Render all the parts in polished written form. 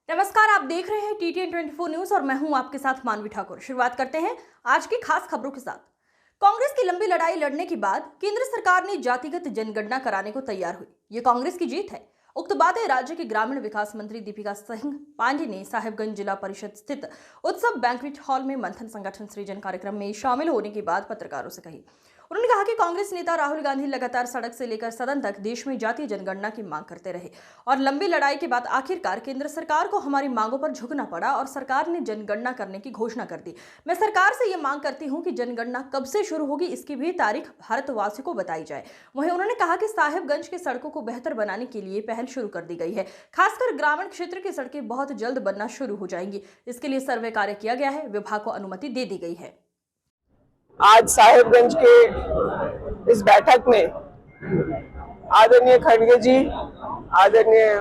नमस्कार, आप देख रहे हैं TTN 24 न्यूज और मैं हूं आपके साथ मानवी ठाकुर। शुरुआत करते हैं आज की खास खबरों के साथ। कांग्रेस की लंबी लड़ाई लड़ने के बाद केंद्र सरकार ने जातिगत जनगणना कराने को तैयार हुई। ये कांग्रेस की जीत है। उक्त बातें राज्य के ग्रामीण विकास मंत्री दीपिका सिंह पांडे ने साहिबगंज जिला परिषद स्थित उत्सव बैंक्वेट हॉल में मंथन संगठन सृजन कार्यक्रम में शामिल होने के बाद पत्रकारों से कही। उन्होंने कहा कि कांग्रेस नेता राहुल गांधी लगातार सड़क से लेकर सदन तक देश में जातीय जनगणना की मांग करते रहे और लंबी लड़ाई के बाद आखिरकार केंद्र सरकार को हमारी मांगों पर झुकना पड़ा और सरकार ने जनगणना करने की घोषणा कर दी। मैं सरकार से ये मांग करती हूं कि जनगणना कब से शुरू होगी, इसकी भी तारीख भारतवासियों को बताई जाए। वहीं उन्होंने कहा कि साहिबगंज की सड़कों को बेहतर बनाने के लिए पहल शुरू कर दी गई है। खासकर ग्रामीण क्षेत्र की सड़कें बहुत जल्द बनना शुरू हो जाएंगी। इसके लिए सर्वे कार्य किया गया है, विभाग को अनुमति दे दी गई है। आज साहिबगंज के इस बैठक में आदरणीय खड़गे जी, आदरणीय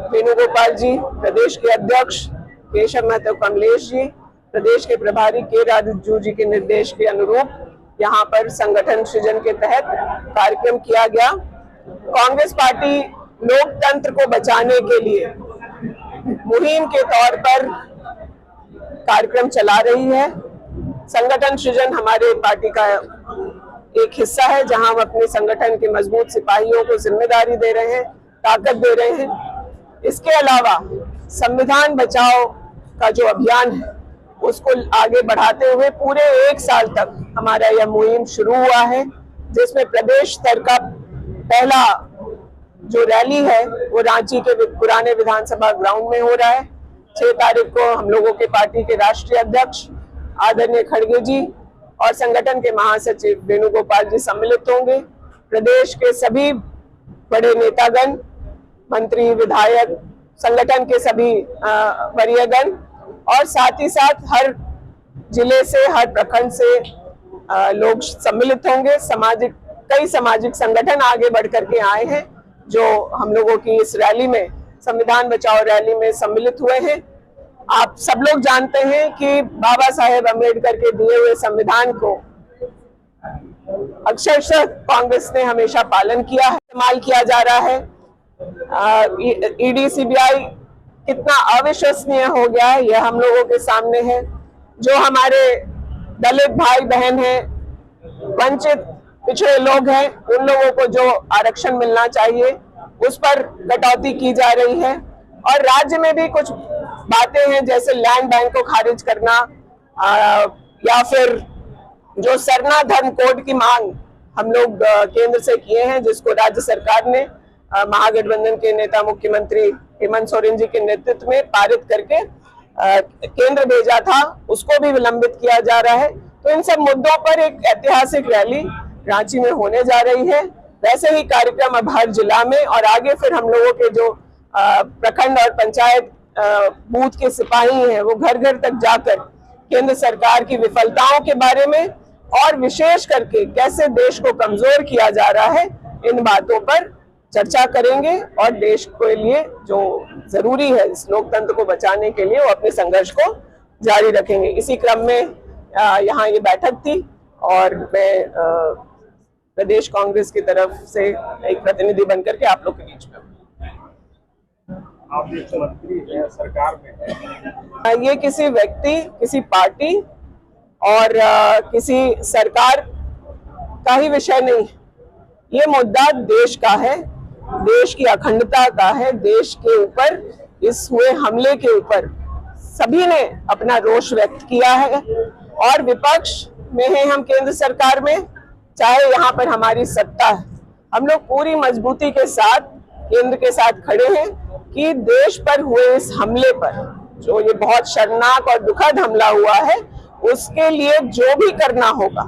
वेणुगोपाल जी, प्रदेश के अध्यक्ष केशव महतो कमलेश जी, प्रदेश के प्रभारी के राजू जी के निर्देश के अनुरूप यहाँ पर संगठन सृजन के तहत कार्यक्रम किया गया। कांग्रेस पार्टी लोकतंत्र को बचाने के लिए मुहिम के तौर पर कार्यक्रम चला रही है। संगठन सृजन हमारे पार्टी का एक हिस्सा है, जहां हम अपने संगठन के मजबूत सिपाहियों को जिम्मेदारी दे रहे हैं, ताकत दे रहे हैं। इसके अलावा संविधान बचाओ का जो अभियान है उसको आगे बढ़ाते हुए पूरे 1 साल तक हमारा यह मुहिम शुरू हुआ है, जिसमें प्रदेश स्तर का पहला जो रैली है वो रांची के पुराने विधानसभा ग्राउंड में हो रहा है। 6 तारीख को हम लोगों के पार्टी के राष्ट्रीय अध्यक्ष आदरणीय खड़गे जी और संगठन के महासचिव वेणुगोपाल जी सम्मिलित होंगे। प्रदेश के सभी बड़े नेतागण, मंत्री, विधायक, संगठन के सभी वरीयगण और साथ ही साथ हर जिले से, हर प्रखंड से लोग सम्मिलित होंगे। कई सामाजिक संगठन आगे बढ़ करके आए हैं जो हम लोगों की इस रैली में, संविधान बचाओ रैली में सम्मिलित हुए हैं। आप सब लोग जानते हैं कि बाबा साहेब अम्बेडकर के दिए हुए संविधान को अक्षरशः कांग्रेस ने हमेशा पालन किया है, इस्तेमाल किया जा रहा है। ईडी, सीबीआई कितना अविश्वसनीय हो गया है यह हम लोगों के सामने है। जो हमारे दलित भाई बहन हैं, वंचित पिछड़े लोग हैं, उन लोगों को जो आरक्षण मिलना चाहिए उस पर कटौती की जा रही है। और राज्य में भी कुछ बातें हैं, जैसे लैंड बैंक को खारिज करना या फिर जो सरना धर्म कोड की मांग हम लोग केंद्र से किए हैं, जिसको राज्य सरकार ने महागठबंधन के नेता मुख्यमंत्री हेमंत सोरेन जी के नेतृत्व में पारित करके केंद्र भेजा था, उसको भी विलंबित किया जा रहा है। तो इन सब मुद्दों पर एक ऐतिहासिक रैली रांची में होने जा रही है। वैसे ही कार्यक्रम अब हर जिला में और आगे फिर हम लोगों के जो प्रखंड और पंचायत बूथ के सिपाही हैं वो घर घर तक जाकर केंद्र सरकार की विफलताओं के बारे में और विशेष करके कैसे देश को कमजोर किया जा रहा है, इन बातों पर चर्चा करेंगे और देश के लिए जो जरूरी है इस लोकतंत्र को बचाने के लिए वो अपने संघर्ष को जारी रखेंगे। इसी क्रम में यहाँ ये बैठक थी और मैं प्रदेश कांग्रेस की तरफ से एक प्रतिनिधि बनकर के आप लोग के बीच में आप एक मंत्री हैं, सरकार में है। ये किसी व्यक्ति, किसी पार्टी और किसी सरकार का ही विषय नहीं है। ये मुद्दा देश का है, देश की अखंडता का है। देश के ऊपर इस हुए हमले के ऊपर सभी ने अपना रोष व्यक्त किया है और विपक्ष में है हम केंद्र सरकार में, चाहे यहाँ पर हमारी सत्ता है। हम लोग पूरी मजबूती के साथ केंद्र के साथ खड़े हैं कि देश पर हुए इस हमले पर, जो ये बहुत शर्मनाक और दुखद हमला हुआ है, उसके लिए जो भी करना होगा,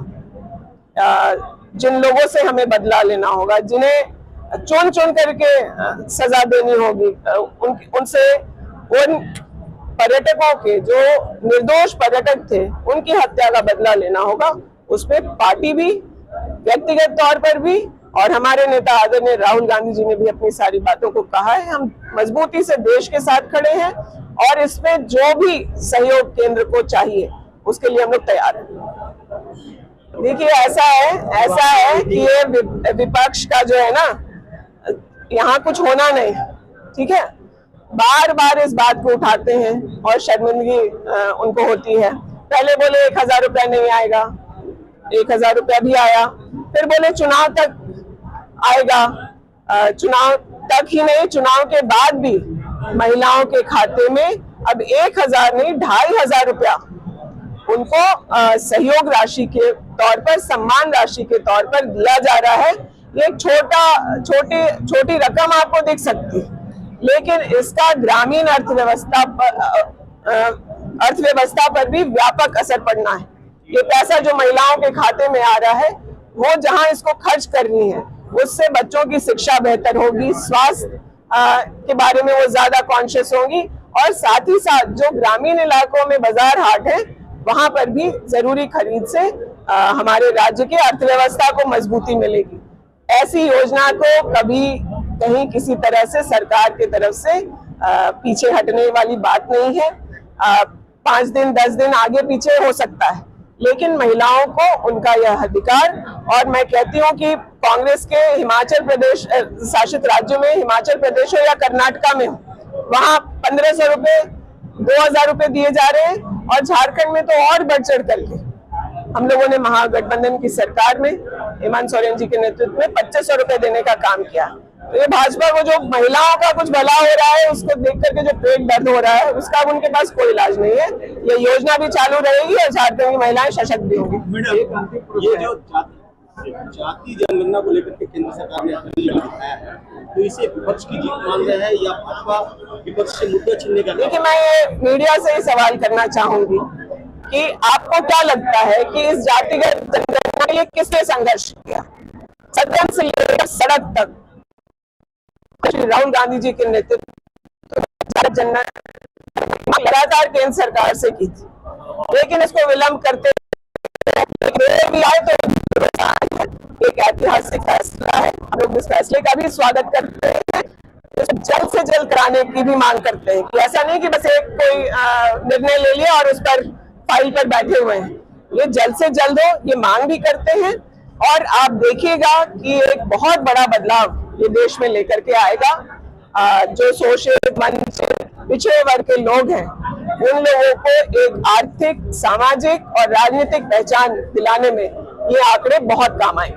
जिन लोगों से हमें बदला लेना होगा, जिन्हें चुन चुन करके सजा देनी होगी, उनसे उन पर्यटकों के जो निर्दोष पर्यटक थे उनकी हत्या का बदला लेना होगा। उसमें पार्टी भी, व्यक्तिगत तौर पर भी, और हमारे नेता आदरणीय राहुल गांधी जी ने भी अपनी सारी बातों को कहा है। हम मजबूती से देश के साथ खड़े हैं और इसमें जो भी सहयोग केंद्र को चाहिए उसके लिए हम लोग तैयार हैं। देखिए, ऐसा है कि ये विपक्ष का जो है ना, यहाँ कुछ होना नहीं, ठीक है। बार बार इस बात को उठाते हैं और शर्मिंदगी उनको होती है। पहले बोले 1000 रुपया नहीं आएगा, 1000 रुपया भी आया, फिर बोले चुनाव तक आएगा, चुनाव तक ही नहीं, चुनाव के बाद भी महिलाओं के खाते में अब 1000 नहीं 2500 रुपया उनको सहयोग राशि के तौर पर, सम्मान राशि के तौर पर दिया जा रहा है। ये छोटी रकम आपको दिख सकती है, लेकिन इसका ग्रामीण अर्थव्यवस्था पर भी व्यापक असर पड़ना है। ये पैसा जो महिलाओं के खाते में आ रहा है, वो जहां इसको खर्च करनी है, उससे बच्चों की शिक्षा बेहतर होगी, स्वास्थ्य के बारे में वो ज्यादा कॉन्शियस होंगी, और साथ ही साथ जो ग्रामीण इलाकों में बाजार हाट है, वहां पर भी जरूरी खरीद से हमारे राज्य की अर्थव्यवस्था को मजबूती मिलेगी। ऐसी योजना को कभी कहीं किसी तरह से सरकार की तरफ से पीछे हटने वाली बात नहीं है। 5 दिन 10 दिन आगे पीछे हो सकता है, लेकिन महिलाओं को उनका यह अधिकार, और मैं कहती हूँ कि कांग्रेस के हिमाचल प्रदेश शासित राज्यों में, हिमाचल प्रदेश हो या कर्नाटका में हो, वहां 1500 रुपए 2000 रुपए दिए जा रहे हैं, और झारखंड में तो और बढ़ चढ़ करके हम लोगों ने महागठबंधन की सरकार में हेमंत सोरेन जी के नेतृत्व में 2500 रुपए देने का काम किया। तो ये भाजपा को जो महिलाओं का कुछ भला हो रहा है, उसको देख करके जो पेट दर्द हो रहा है, उसका अब उनके पास कोई इलाज नहीं है। ये योजना भी चालू रहेगी और झारखंड की महिलाएं सशक्त भी होंगी। ये जो जाति जनगणना को लेकर के केंद्र सरकार ने दिखाया है, तो इसे विपक्ष की जीत मान रहे हैं या भाजपा विपक्ष से मुद्दा छीनने का? देखिए, मैं ये मीडिया से ही सवाल करना चाहूंगी कि आपको क्या लगता है कि इस जातिगत जनगणना के लिए किसने संघर्ष किया? सदन से लेकर सड़क तक श्री राहुल गांधी जी के नेतृत्व लगातार केंद्र सरकार से की थी, लेकिन इसको विलंब करते भी आए तो एक ऐतिहासिक फैसला है। हम लोग इस फैसले का भी स्वागत करते हैं, जल्द से जल्द कराने की भी मांग करते हैं कि ऐसा नहीं कि बस एक कोई निर्णय ले लिया और उस पर फाइल पर बैठे हुए हैं। ये जल्द से जल्द हो, ये मांग भी करते हैं, और आप देखिएगा कि एक बहुत बड़ा बदलाव ये देश में लेकर के आएगा। जो शोषित वंचित पिछड़े वर्ग के लोग हैं, उन लोगों को एक आर्थिक, सामाजिक और राजनीतिक पहचान दिलाने में ये आंकड़े बहुत काम आएंगे।